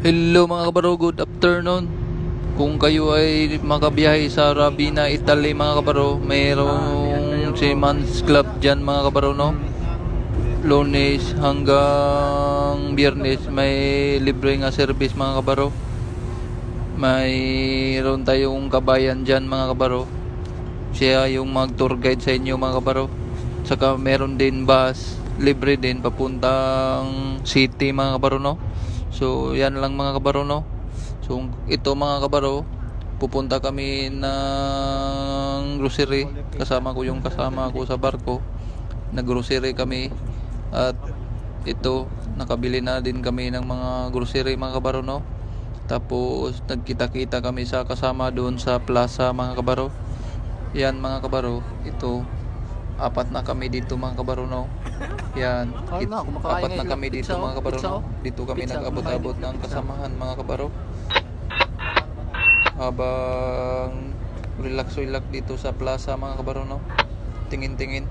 Hello mga kabaro, good afternoon. Kung kayo ay makabiyahe sa Ravenna, Italy mga kabaro, mayroong Seaman's Club dyan mga kabaro, no? Lunes hanggang Biyernes may libre nga service mga kabaro. Mayroon tayong kabayan dyan mga kabaro. Siya yung mag-tour guide sa inyo mga kabaro. Saka meron din bus, libre din papuntang city mga kabaro, no? So yan lang mga kabaro, no? So ito mga kabaro, pupunta kami ng grocery. Kasama ko sa barko. Nag-grocery kami. At ito, nakabili na din kami ng mga grocery mga kabaro, no? Tapos nagkita-kita kami sa kasama doon sa plaza mga kabaro. Yan mga kabaro, ito apat na kami dito mga kabaro, no? Yan, apat na kami dito mga kabaro, no? Dito kami nag-abot-abot ng kasamahan mga kabaro. Habang relax dito sa plaza mga kabaro, no? Tingin-tingin.